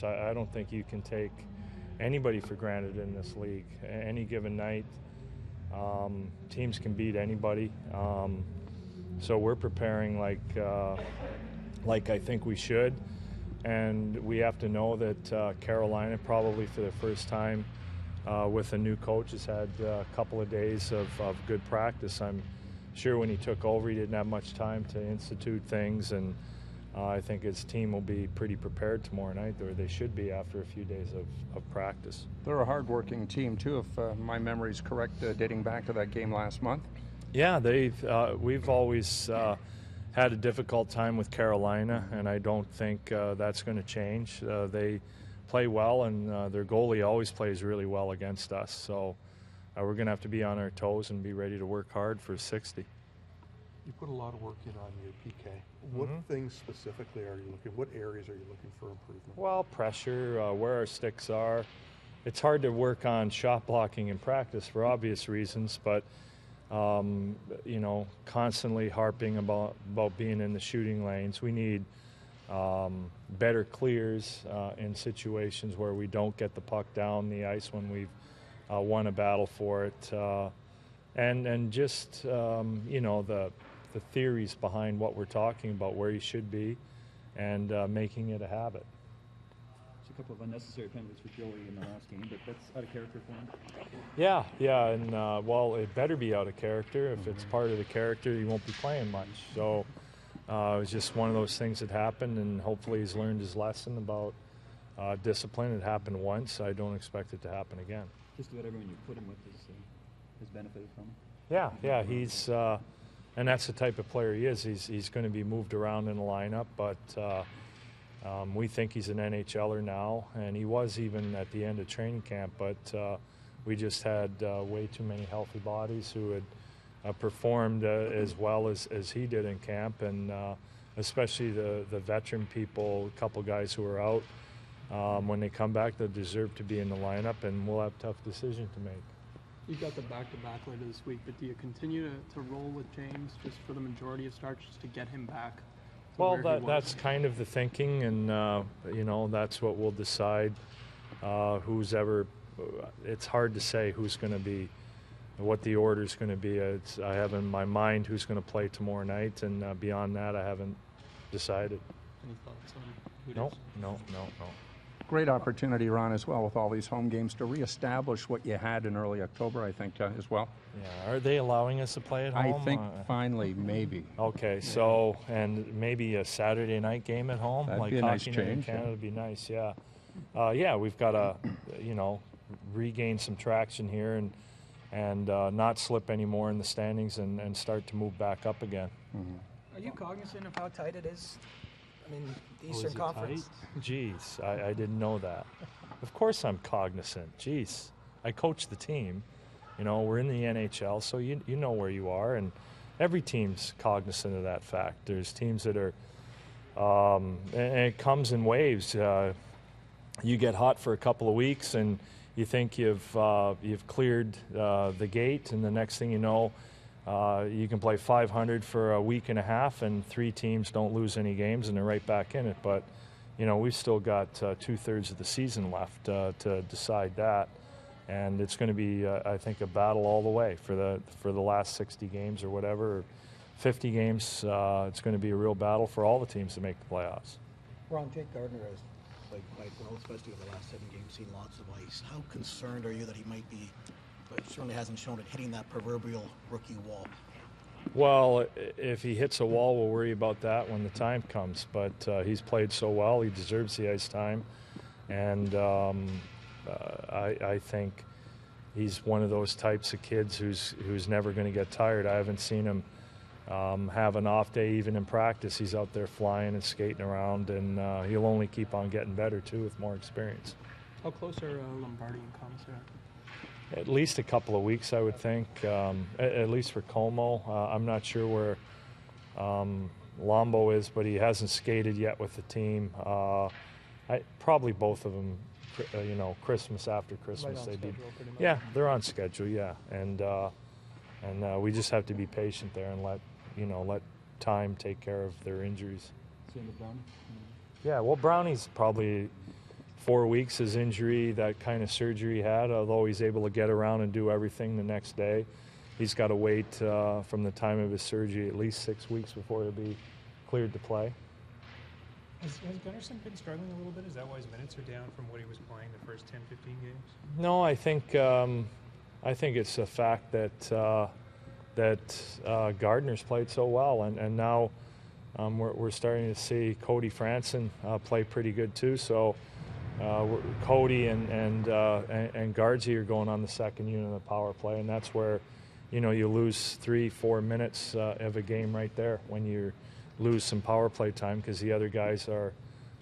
I don't think you can take anybody for granted in this league. Any given night, teams can beat anybody. So we're preparing like I think we should, and we have to know that Carolina probably for the first time with a new coach has had a couple of days of good practice. I'm sure when he took over he didn't have much time to institute things, and I think his team will be pretty prepared tomorrow night, or they should be after a few days of practice. They're a hard-working team too, if my memory is correct, dating back to that game last month. Yeah, we've always had a difficult time with Carolina, and I don't think that's going to change. They play well, and their goalie always plays really well against us. So we're going to have to be on our toes and be ready to work hard for 60. You put a lot of work in on your PK. What things specifically are you looking? What areas are you looking for improvement? Well, pressure, where our sticks are. It's hard to work on shot blocking in practice for obvious reasons, but constantly harping about being in the shooting lanes. We need better clears in situations where we don't get the puck down the ice when we've won a battle for it, and just the theories behind what we're talking about, where you should be, and making it a habit. A couple of unnecessary penalties for Joey in the last game, but that's out of character for him. Yeah, and well, it better be out of character. If it's part of the character, he won't be playing much. So it was just one of those things that happened, and hopefully he's learned his lesson about discipline. It happened once. I don't expect it to happen again. Just about everyone you put him with has benefited from it. Yeah, he's and that's the type of player he is. He's going to be moved around in the lineup, but we think he's an NHLer now, and he was even at the end of training camp, but we just had way too many healthy bodies who had performed as well as he did in camp, and especially the veteran people, a couple guys who are out. When they come back, they deserve to be in the lineup, and we'll have a tough decision to make. You've got the back-to-back later this week, but do you continue to roll with James just for the majority of starts just to get him back? Well, that's kind of the thinking, and that's what we'll decide. It's hard to say who's going to be, what the order is going to be. I have in my mind who's going to play tomorrow night, and beyond that, I haven't decided. Any thoughts on who No. Great opportunity, Ron, as well, with all these home games to reestablish what you had in early October, I think, as well. Yeah, are they allowing us to play at home? I think finally, maybe. Okay, so, and maybe a Saturday night game at home? That'd like be a nice hockey night in change. Canada would be nice, yeah. We've got to, regain some traction here and not slip anymore in the standings and start to move back up again. Are you cognizant of how tight it is? I mean, the Is Eastern it Conference. tight? Jeez, I didn't know that. Of course I'm cognizant. Jeez, I coach the team. We're in the NHL, so you know where you are, and every team's cognizant of that fact. There's teams that are, and it comes in waves. You get hot for a couple of weeks, and you think you've cleared the gate, and the next thing you know, you can play 500 for a week and a half, and 3 teams don't lose any games, and they're right back in it. But, we've still got 2/3 of the season left to decide that, and it's going to be, I think, a battle all the way for the last 60 games or whatever, or 50 games. It's going to be a real battle for all the teams to make the playoffs. Ron, Jake Gardiner has played quite well, especially over the last 7 games, seen lots of ice. How concerned are you that he might be, but certainly hasn't shown it, hitting that proverbial rookie wall? Well, if he hits a wall, we'll worry about that when the time comes. But he's played so well, he deserves the ice time. And I think he's one of those types of kids who's never going to get tired. I haven't seen him have an off day even in practice. He's out there flying and skating around, and he'll only keep on getting better, too, with more experience. How close are Lombardi and Commissar? At least a couple of weeks, I would think, at least for Como. I'm not sure where Lombo is, but he hasn't skated yet with the team. Probably both of them, Christmas after Christmas. Right on schedule, pretty much. Yeah, they're on schedule, yeah. And we just have to be patient there and let time take care of their injuries. Same with Brownie? Yeah, well, Brownie's probably 4 weeks, his injury, that kind of surgery he had, although he's able to get around and do everything the next day. He's got to wait from the time of his surgery at least 6 weeks before he'll be cleared to play. Has Gunnarsson been struggling a little bit? Is that why his minutes are down from what he was playing the first 10, 15 games? No, I think it's the fact that Gardner's played so well, and now we're starting to see Cody Franson play pretty good too. So Cody and Guardsy are going on the second unit of the power play, and that's where you lose 3-4 minutes of a game right there when you lose some power play time because the other guys are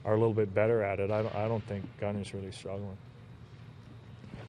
a little bit better at it. I don't think Gunner's really struggling.